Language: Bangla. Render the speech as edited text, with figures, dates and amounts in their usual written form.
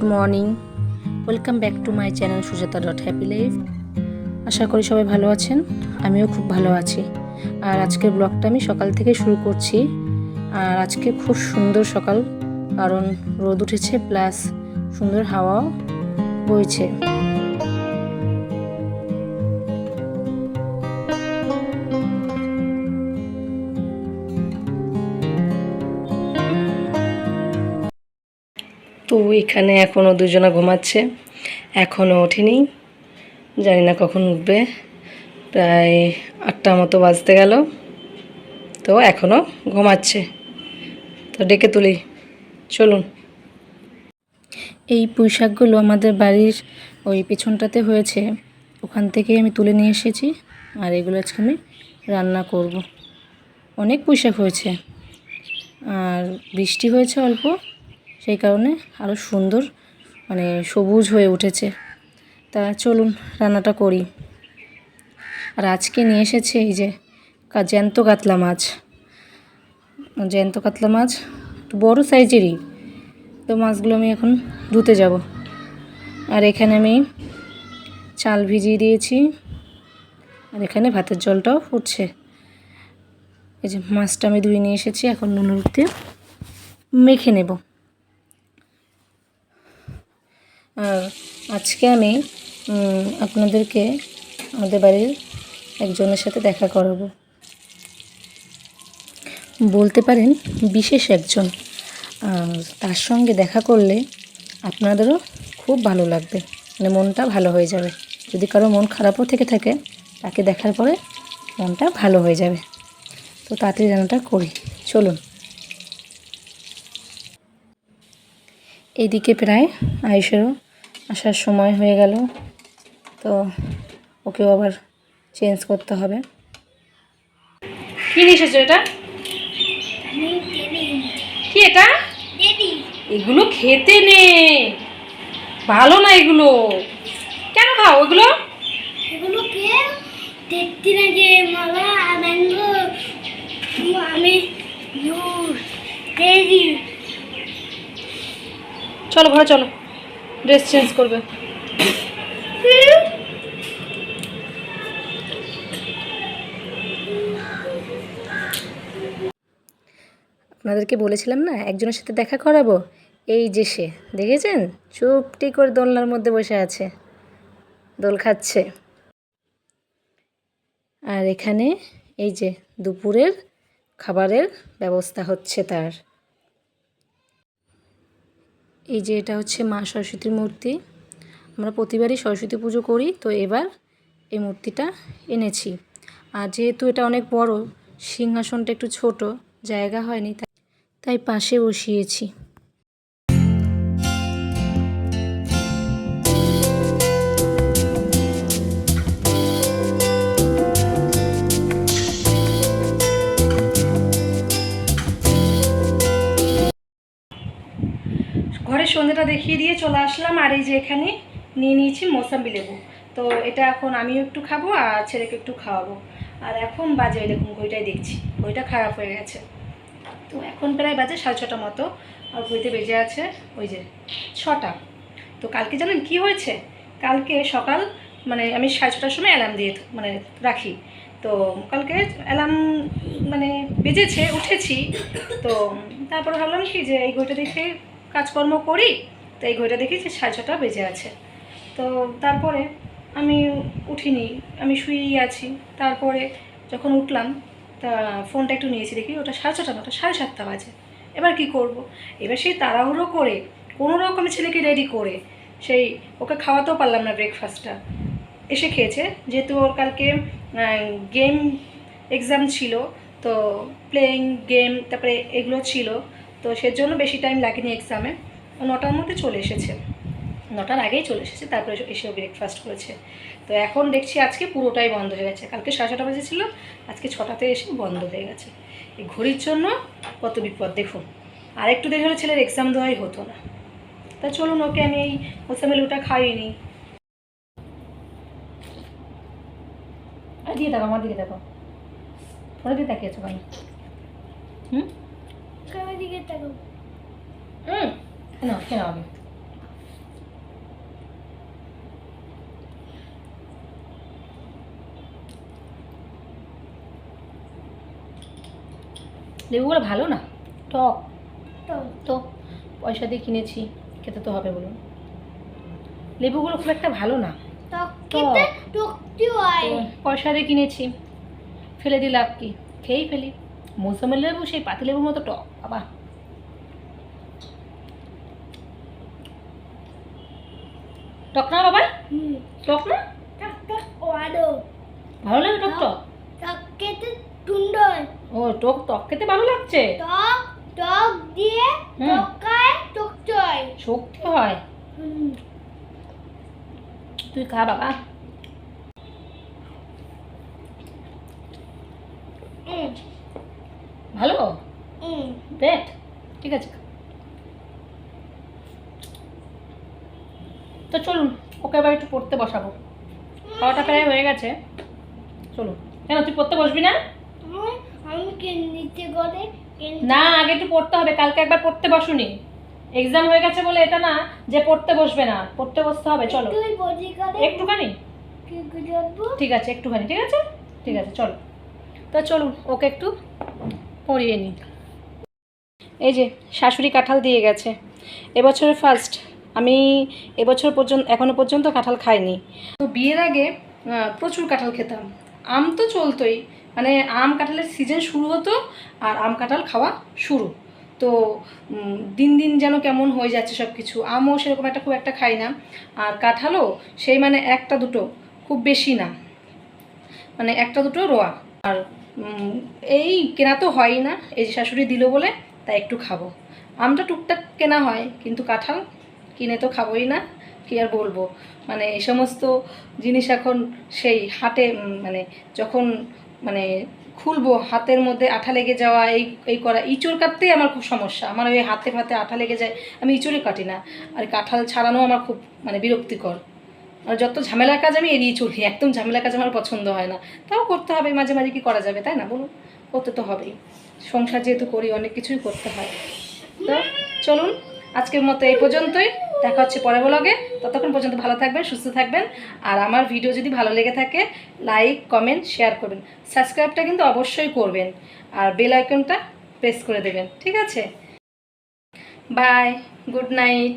Good morning, welcome back to my channel sujata.happylife। আশা করি সবাই ভালো আছেন, আমিও খুব ভালো আছি। আর আজকের ব্লগটা আমি সকাল থেকে শুরু করছি। আর আজকে খুব সুন্দর সকাল, কারণ রোদ উঠেছে প্লাস সুন্দর হাওয়াও বইছে। তো এখানে এখনও দুজনা ঘুমাচ্ছে, এখনও ওঠেনি, জানি না কখন উঠবে। প্রায় 8টা মতো বাজতে গেল, তো এখনও ঘুমাচ্ছে। তো ডেকে তুলি, চলুন। এই পুঁই শাকগুলো আমাদের বাড়ির ওই পেছনটাতে হয়েছে, ওখান থেকেই আমি তুলে নিয়ে এসেছি। আর এগুলো আজকে আমি রান্না করব। অনেক পুঁই শাক হয়েছে, আর বৃষ্টি হয়েছে অল্প, সেই কারণে আরও সুন্দর সবুজ হয়ে উঠেছে। তা চলুন রান্নাটা করি। আর আজকে নিয়ে এসেছে এই যে জ্যান্ত কাতলা মাছ, একটু বড়ো সাইজেরই। তো মাছগুলো আমি এখন ধুতে যাব। আর এখানে আমি চাল ভিজিয়ে দিয়েছি, আর এখানে ভাতের জলটাও ফুটছে। এই যে মাছটা আমি ধুয়ে নিয়ে এসেছি, এখন নুন দিয়ে মেখে নেব। আর আজকে আমি আপনাদেরকে আমাদের বাড়ির একজনের সাথে দেখা করাবো, বলতে পারেন বিশেষ একজন। তার সঙ্গে দেখা করলে আপনাদেরও খুব ভালো লাগবে, মনটা ভালো হয়ে যাবে। যদি কারো মন খারাপও থেকে থাকে, তাকে দেখার পরে মনটা ভালো হয়ে যাবে। তো তাড়াতাড়ি রান্নাটা করি, চলুন। এইদিকে প্রায় আয়ুষেরও আসার সময় হয়ে গেল, তো ওকেও আবার চেঞ্জ করতে হবে। কী নিয়ে এসেছো এটা? কি এটা? এগুলো খেতে নেই, ভালো না এগুলো। কেন খাও এগুলো? এগুলোকে দেখতে লাগে মালা ম্যাঙ্গো আমি চলো ঘরে চলো, ড্রেস চেঞ্জ করবে। আপনাদেরকে বলেছিলাম না একজনের সাথে দেখা করাবো, এই যে সে, দেখেছেন চুপটি করে দোলনার মধ্যে বসে আছে, দোল খাচ্ছে। আর এখানে এই যে দুপুরের খাবারের ব্যবস্থা হচ্ছে তার। এই যে এটা হচ্ছে মা সরস্বতীর মূর্তি। আমরা প্রতিবারই সরস্বতী পুজো করি, তো এবার এই মূর্তিটা এনেছি। আর যেহেতু এটা অনেক বড়, সিংহাসনটা একটু ছোট, জায়গা হয়নি, তাই পাশে বসিয়েছি। ঘরের সন্ধ্যাটা দেখিয়ে দিয়ে চলে আসলাম। আর এই যে এখানে নিয়ে নিয়েছি মৌসাম্বি লেবু, তো এটা এখন আমিও একটু খাবো আর ছেলেকে একটু খাওয়াবো। আর এখন বাজে দেখুন, ঘড়িটাই দেখছি, ঘড়িটা খারাপ হয়ে গেছে। তো এখন প্রায় বাজে 6:30 মতো, আর ঘড়িতে বেজে আছে ওই যে 6টা। তো কালকে জানেন কি হয়েছে? কালকে সকাল আমি 6:30টার সময় অ্যালার্ম দিয়ে রাখি। তো কালকে অ্যালার্ম বেজেছে, উঠেছি। তো তারপরে ভাবলাম কি যে এই ঘড়িটা দেখে কাজকর্ম করি, তো এই ঘড়িটা দেখি যে 6:30 বেজে আছে। তো তারপরে আমি উঠিনি, আমি শুয়েই আছি। তারপরে যখন উঠলাম, তা ফোনটা একটু নিয়েছি, দেখি ওটা 6:30 না, ওটা 7:30 বাজে। এবার কি করব? এবার সেই তাড়াহুড়ো করে কোনো রকম ছেলেকে রেডি করে সেই ওকে খাওয়াতেও পারলাম না ব্রেকফাস্টটা। এসে খেয়েছে, যেহেতু ওর কালকে গেম এক্সাম ছিল, তো প্লেয়িং গেম তারপরে এগুলো ছিল, তো সেজন্য বেশি টাইম লাগেনি এক্সামে। 9টার মধ্যে চলে এসেছে, 9টার আগেই চলে এসেছে। তারপরে এসেও ব্রেকফাস্ট করেছে। তো এখন দেখছি আজকে পুরোটাই বন্ধ হয়ে গেছে। কালকে 6:30 বাজে ছিল, আজকে 6টাতে এসে বন্ধ হয়ে গেছে। এই ঘড়ির জন্য কত বিপদ দেখুন। আর একটু দেরি হলে ছেলের এক্সাম দেওয়াই হতো না। তা চলুন ওকে আমি এই মোসামেলুটা খাইয়ে নিই। আর দিয়ে দেখো, আমার দিকে দেখো, ওরা দিয়ে তাকিয়েছো ভাই। দিকে তাকাও। কেন হবে? লেবুগুলো ভালো না, টক। তো তো পয়সা দিয়ে কিনেছি, খেতে তো হবে বলুন। লেবুগুলো খুব একটা ভালো না, টক টক। খেতে টকটি হয়। তো পয়সা দিয়ে কিনেছি, ফেলে দিয়ে লাভ কি, খেয়েই ফেলি। মৌসুমের লেবু সেই পাতি লেবুর মতো টক বাবা। টক না বাবা, হুম, টক না? টক টক ওয়াদো। ভালো লাগে টক টক? টক খেতে সুন্দর। ও টক টক খেতে ভালো লাগছে। টক টক দিয়ে হুম। টকায় টক চয়। শক্তি হয়। হুম, তুই খা বাবা। হুম, ভালো হুম। বেট, ঠিক আছে। তো চলুন, ওকে এবার একটু পড়তে বসাবো। খাওয়াটা প্রায় হয়ে গেছে, চলুন। কেন তুই পড়তে বসবি না? আমি নিতে করে না, আগে একটু পড়তে হবে, কালকে একবার পড়তে বসুনি। এক্সাম হয়ে গেছে বলে এটা না যে পড়তে বসবে না, পড়তে বসতে হবে। চলো তুই বজি করে একটুখানি, কি করবো? ঠিক আছে একটুখানি, ঠিক আছে ঠিক আছে চলো। তো চলুন ওকে একটু পড়িয়ে নিই। এই যে শাশুড়ি কাঁঠাল দিয়ে গেছে, এবছরের ফার্স্ট। আমি এবছর পর্যন্ত এখনো পর্যন্ত কাঁঠাল খাইনি। তো বিয়ের আগে প্রচুর কাঁঠাল খেতাম। আম তো চলতোই, মানে আম কাঁঠালের সিজন শুরু হতো আর আম কাঁঠাল খাওয়া শুরু। তো দিন দিন যেন কেমন হয়ে যাচ্ছে সব কিছু। আমও সেরকম একটা খুব একটা খাই না, আর কাঁঠালও সেই মানে একটা দুটো, খুব বেশি না, মানে একটা দুটো রোয়া। আর এই কেনা তো হয়ই না, এই যে শাশুড়ি দিল বলে তাই একটু খাবো। আমটা টুকটাক কেনা হয়, কিন্তু কাঁঠাল কিনে তো খাবোই না, কি আর বলবো। মানে এই সমস্ত জিনিস এখন সেই হাটে মানে যখন মানে খুলবো হাতের মধ্যে আঠা লেগে যাওয়া, এই করা, ইঁচড় কাটতেই আমার খুব সমস্যা। আমার ওই হাতে ফাতে আঠা লেগে যায়, আমি ইঁচড়ে কাটি না। আর কাঁঠাল ছাড়ানো আমার খুব মানে বিরক্তিকর। আর যত ঝামেলার কাজ আমি এড়িয়ে চলি, একদম ঝামেলার কাজ আমার পছন্দ হয় না। তাও করতে হবে মাঝে মাঝে, কি করা যাবে তাই না বলুন, করতে তো হবেই। সংসার যেহেতু করি, অনেক কিছুই করতে হয়। তো চলুন আজকের মতো এই পর্যন্তই, দেখা হচ্ছে পরের ব্লগে। ততক্ষণ পর্যন্ত ভালো থাকবেন, সুস্থ থাকবেন। আর আমার ভিডিও যদি ভালো লেগে থাকে লাইক কমেন্ট শেয়ার করবেন, সাবস্ক্রাইবটা কিন্তু অবশ্যই করবেন, আর বেল আইকনটা প্রেস করে দেবেন, ঠিক আছে? Bye, good night.